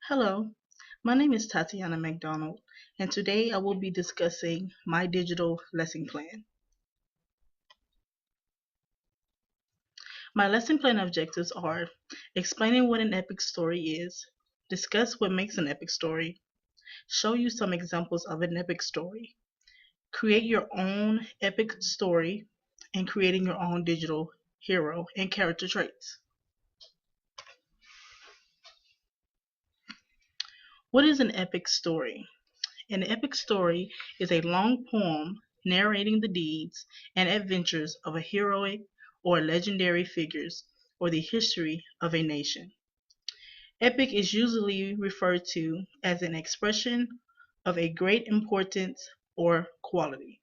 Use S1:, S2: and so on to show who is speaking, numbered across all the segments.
S1: Hello, my name is Titiana McDonald, and today I will be discussing my digital lesson plan. My lesson plan objectives are explaining what an epic story is, discuss what makes an epic story, show you some examples of an epic story, create your own epic story, and creating your own digital hero and character traits. What is an epic story? An epic story is a long poem narrating the deeds and adventures of a heroic or legendary figures or the history of a nation. Epic is usually referred to as an expression of a great importance or quality.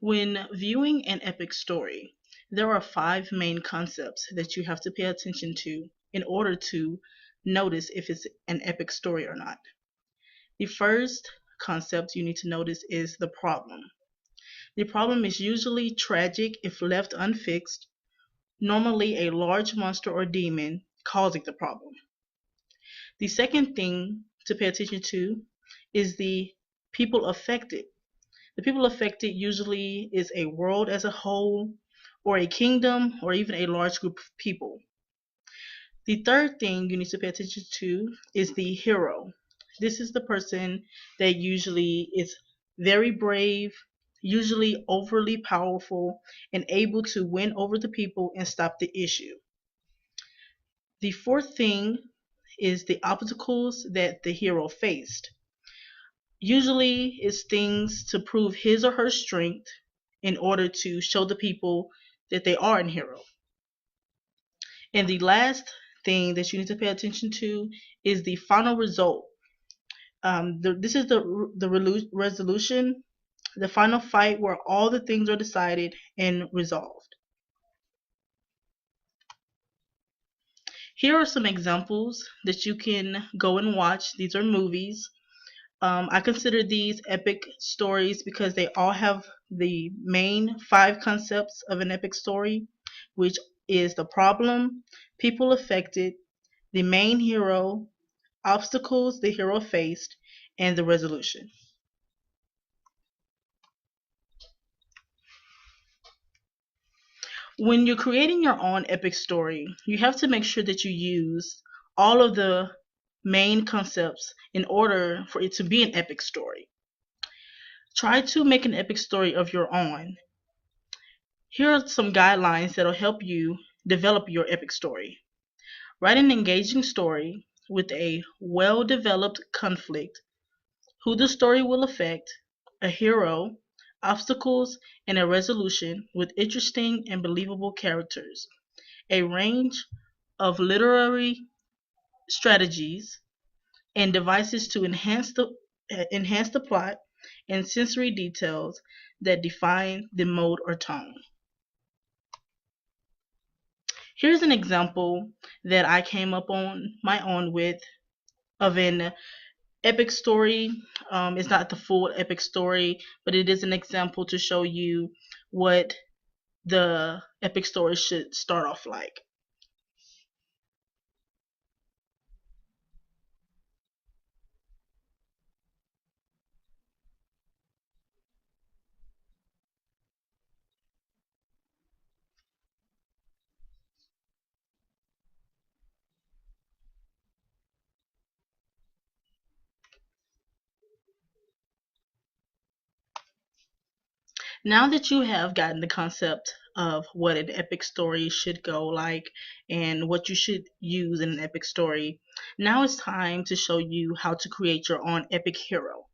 S1: When viewing an epic story, there are five main concepts that you have to pay attention to in order to notice if it's an epic story or not. The first concept you need to notice is the problem. The problem is usually tragic if left unfixed, normally a large monster or demon causing the problem. The second thing to pay attention to is the people affected. The people affected usually is a world as a whole, or a kingdom, or even a large group of people. The third thing you need to pay attention to is the hero. This is the person that usually is very brave, usually overly powerful, and able to win over the people and stop the issue. The fourth thing is the obstacles that the hero faced. Usually, it's things to prove his or her strength in order to show the people that they are a hero. And the last thing that you need to pay attention to is the final result. This is the resolution, the final fight where all the things are decided and resolved. Here are some examples that you can go and watch. These are movies. I consider these epic stories because they all have the main five concepts of an epic story, which is the problem, people affected, the main hero, obstacles the hero faced, and the resolution. When you're creating your own epic story, you have to make sure that you use all of the main concepts in order for it to be an epic story. Try to make an epic story of your own. Here are some guidelines that'll help you develop your epic story. Write an engaging story with a well developed conflict, who the story will affect, a hero, obstacles, and a resolution with interesting and believable characters, a range of literary strategies and devices to enhance the plot, and sensory details that define the mode or tone. Here's an example that I came up on my own with of an epic story. It's not the full epic story, but it is an example to show you what the epic story should start off like. Now that you have gotten the concept of what an epic story should go like and what you should use in an epic story, now it's time to show you how to create your own epic hero.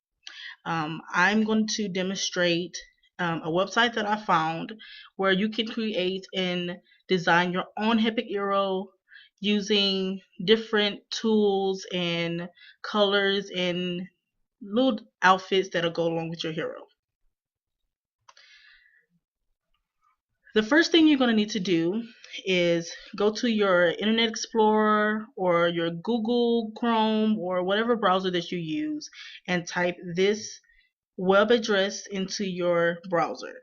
S1: I'm going to demonstrate a website that I found where you can create and design your own epic hero using different tools and colors and little outfits that'll go along with your hero. The first thing you're going to need to do is go to your Internet Explorer or your Google Chrome or whatever browser that you use and type this web address into your browser.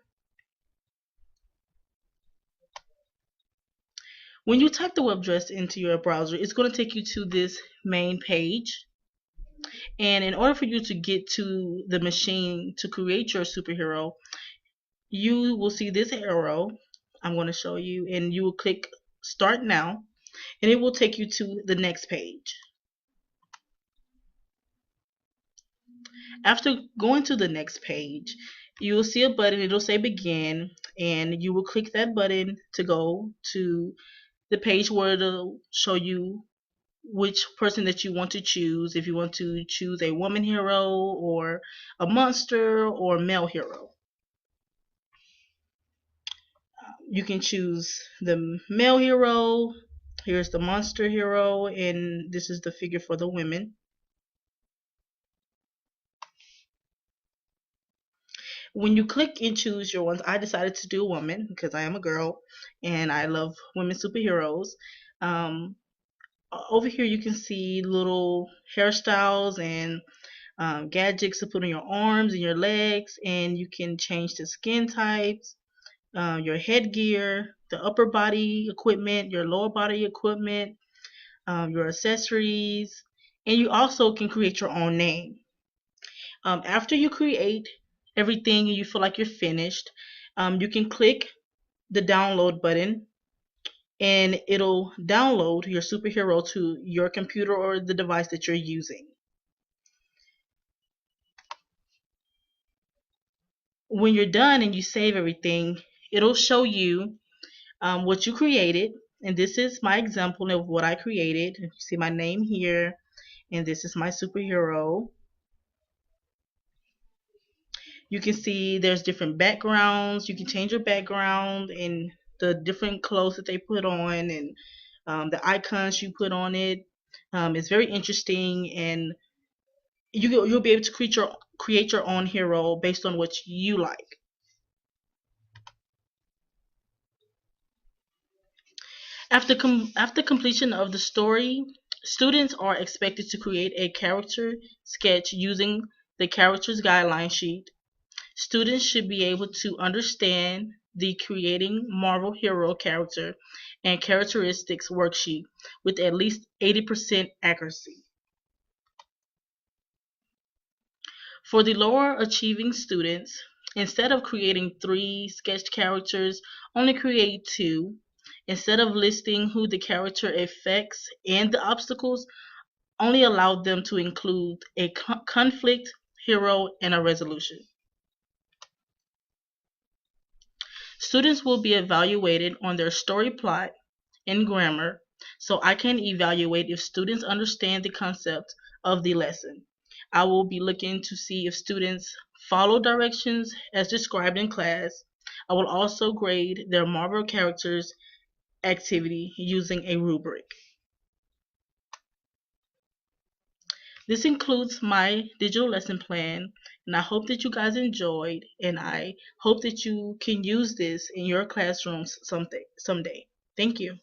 S1: When you type the web address into your browser, it's going to take you to this main page. And in order for you to get to the machine to create your superhero, you will see this arrow. I'm going to show you, and you will click Start Now, and it will take you to the next page. After going to the next page, you will see a button. It'll say Begin, and you will click that button to go to the page where it'll show you which person that you want to choose. If you want to choose a woman hero or a monster or male hero, you can choose the male hero. Here's the monster hero, and this is the figure for the women. When you click and choose your ones, I decided to do a woman because I am a girl and I love women superheroes. Um, Over here, you can see little hairstyles and gadgets to put on your arms and your legs, and you can change the skin types, your headgear, the upper body equipment, your lower body equipment, your accessories, and you also can create your own name. After you create everything and you feel like you're finished, you can click the download button and it'll download your superhero to your computer or the device that you're using. When you're done and you save everything, it'll show you what you created. And this is my example of what I created. You see my name here, and this is my superhero. You can see there's different backgrounds. You can change your background and the different clothes that they put on and the icons you put on it. It's very interesting, and you'll be able to create your own hero based on what you like. After completion of the story, students are expected to create a character sketch using the characters guideline sheet. Students should be able to understand the Creating Marvel Hero Character and Characteristics worksheet with at least 80% accuracy. For the lower achieving students, instead of creating 3 sketched characters, only create 2. Instead of listing who the character affects and the obstacles, only allow them to include a conflict, hero, and a resolution. Students will be evaluated on their story plot and grammar, so I can evaluate if students understand the concept of the lesson. I will be looking to see if students follow directions as described in class. I will also grade their Marvel characters activity using a rubric. This includes my digital lesson plan, and I hope that you guys enjoyed, and I hope that you can use this in your classrooms someday. Thank you.